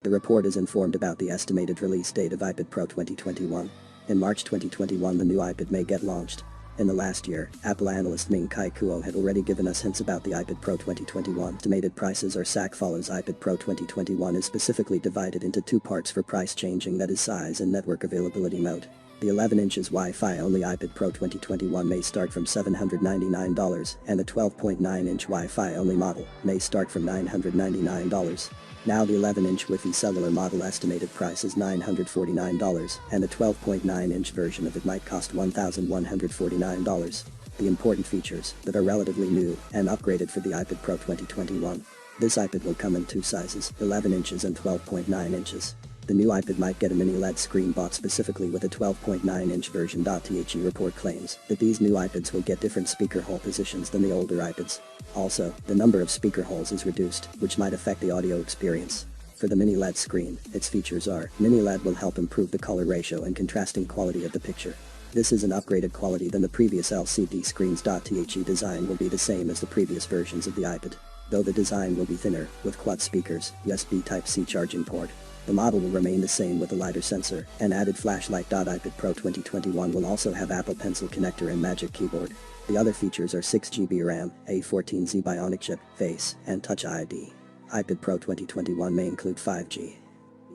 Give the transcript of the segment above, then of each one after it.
The report is informed about the estimated release date of iPad Pro 2021. In March 2021 the new iPad may get launched. In the last year, Apple analyst Ming-Chi Kuo had already given us hints about the iPad Pro 2021. Estimated prices are SAC follows. iPad Pro 2021 is specifically divided into two parts for price changing, that is size and network availability mode. The 11 inches Wi-Fi only iPad Pro 2021 may start from $799 and the 12.9-inch Wi-Fi only model may start from $999. Now the 11-inch Wi-Fi cellular model estimated price is $949 and the 12.9-inch version of it might cost $1,149. The important features that are relatively new and upgraded for the iPad Pro 2021. This iPad will come in two sizes, 11 inches and 12.9 inches. The new iPad might get a mini LED screen bought specifically with a 12.9-inch version. The report claims that these new iPads will get different speaker hole positions than the older iPads. Also, the number of speaker holes is reduced, which might affect the audio experience. For the mini LED screen, its features are: mini LED will help improve the color ratio and contrasting quality of the picture. This is an upgraded quality than the previous LCD screens. The design will be the same as the previous versions of the iPad, though the design will be thinner, with quad speakers, USB Type-C charging port. The model will remain the same with a lighter sensor and added flashlight. iPad Pro 2021 will also have Apple Pencil connector and Magic Keyboard. The other features are 6GB RAM, A14Z Bionic chip, Face, and Touch ID. iPad Pro 2021 may include 5G.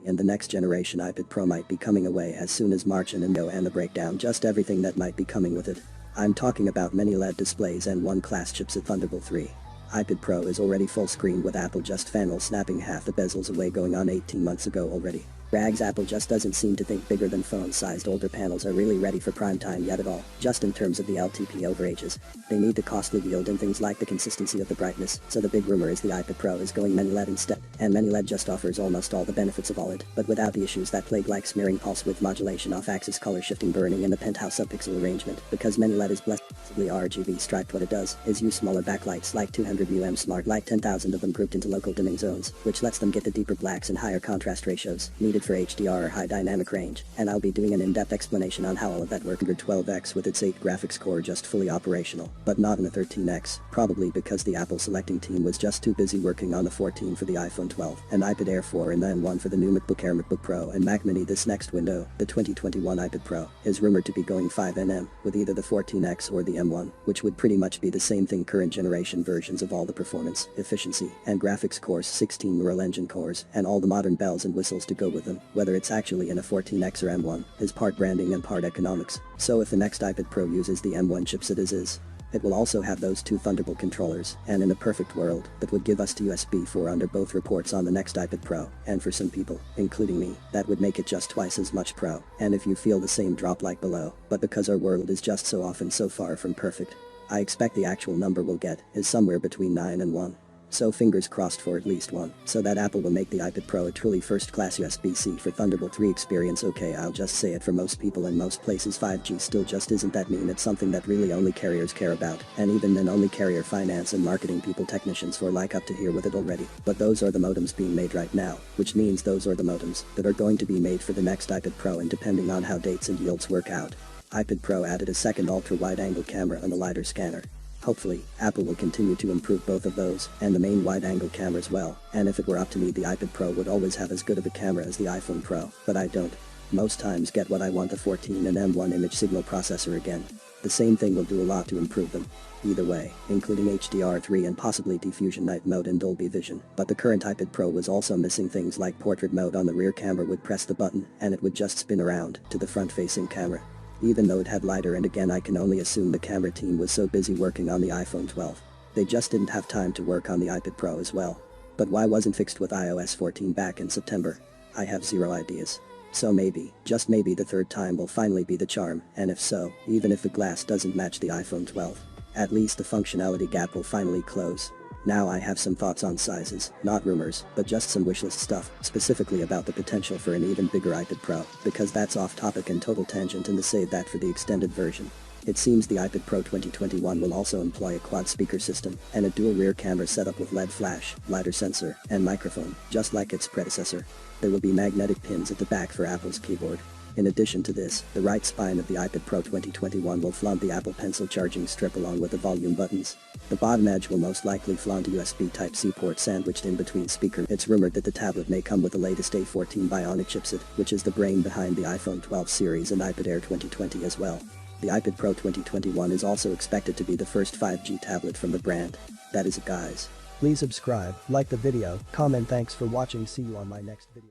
And the next generation iPad Pro might be coming away as soon as March, and the breakdown just everything that might be coming with it. I'm talking about many LED displays and one-class chips at Thunderbolt 3. iPad Pro is already full screen with Apple just fanel snapping half the bezels away going on 18 months ago already. Rags, Apple just doesn't seem to think bigger than phone-sized. Older panels are really ready for prime time yet at all, just in terms of the LTP overages. They need the costly yield and things like the consistency of the brightness, so the big rumor is the iPad Pro is going mini LED instead, and mini LED just offers almost all the benefits of OLED, but without the issues that plague like smearing, pulse width modulation, off-axis color shifting, burning, and the penthouse subpixel arrangement. Because mini LED is blessedly RGB striped, what it does is use smaller backlights like 200 smart light, 10,000 of them grouped into local dimming zones, which lets them get the deeper blacks and higher contrast ratios needed for HDR or high dynamic range, and I'll be doing an in-depth explanation on how all of that works. 12X with its 8 graphics core just fully operational, but not in the 13X, probably because the Apple selecting team was just too busy working on the 14 for the iPhone 12, and iPad Air 4 and then one for the new MacBook Air, MacBook Pro, and Mac Mini. This next window, the 2021 iPad Pro, is rumored to be going 5nm, with either the 14X or the M1, which would pretty much be the same thing. Current generation versions of all the performance, efficiency, and graphics cores, 16 Neural Engine cores, and all the modern bells and whistles to go with them. Whether it's actually in a 14X or M1 is part branding and part economics. So if the next iPad Pro uses the M1 chipset as is, it will also have those two Thunderbolt controllers, and in a perfect world, that would give us to USB 4 under both reports on the next iPad Pro, and for some people, including me, that would make it just twice as much Pro. And if you feel the same, drop like below. But because our world is just so often so far from perfect, I expect the actual number we'll get is somewhere between 9 and 1. So fingers crossed for at least 1, so that Apple will make the iPad Pro a truly first-class USB-C for Thunderbolt 3 experience. Okay, I'll just say it, for most people in most places 5G still just isn't that mean. It's something that really only carriers care about, and even then only carrier finance and marketing people, technicians, for like up to here with it already. But those are the modems being made right now, which means those are the modems that are going to be made for the next iPad Pro, and depending on how dates and yields work out, iPad Pro added a second ultra-wide-angle camera and a LiDAR scanner. Hopefully, Apple will continue to improve both of those, and the main wide-angle camera as well, and if it were up to me the iPad Pro would always have as good of a camera as the iPhone Pro, but I don't. Most times get what I want, the 14 and M1 image signal processor again. The same thing will do a lot to improve them. Either way, including HDR3 and possibly diffusion night mode and Dolby Vision. But the current iPad Pro was also missing things like portrait mode. On the rear camera would press the button, and it would just spin around to the front-facing camera. Even though it had LiDAR, and again I can only assume the camera team was so busy working on the iPhone 12. They just didn't have time to work on the iPad Pro as well. But why wasn't fixed with iOS 14 back in September? I have zero ideas. So maybe, just maybe, the third time will finally be the charm, and if so, even if the glass doesn't match the iPhone 12, at least the functionality gap will finally close. Now I have some thoughts on sizes, not rumors, but just some wishlist stuff, specifically about the potential for an even bigger iPad Pro, because that's off topic and total tangent, and to save that for the extended version. It seems the iPad Pro 2021 will also employ a quad speaker system, and a dual rear camera setup with LED flash, LiDAR sensor, and microphone, just like its predecessor. There will be magnetic pins at the back for Apple's keyboard. In addition to this, the right spine of the iPad Pro 2021 will flaunt the Apple Pencil charging strip along with the volume buttons. The bottom edge will most likely flaunt a USB Type-C port sandwiched in between speakers. It's rumored that the tablet may come with the latest A14 Bionic chipset, which is the brain behind the iPhone 12 series and iPad Air 2020 as well. The iPad Pro 2021 is also expected to be the first 5G tablet from the brand. That is it, guys. Please subscribe, like the video, comment. Thanks for watching. See you on my next video.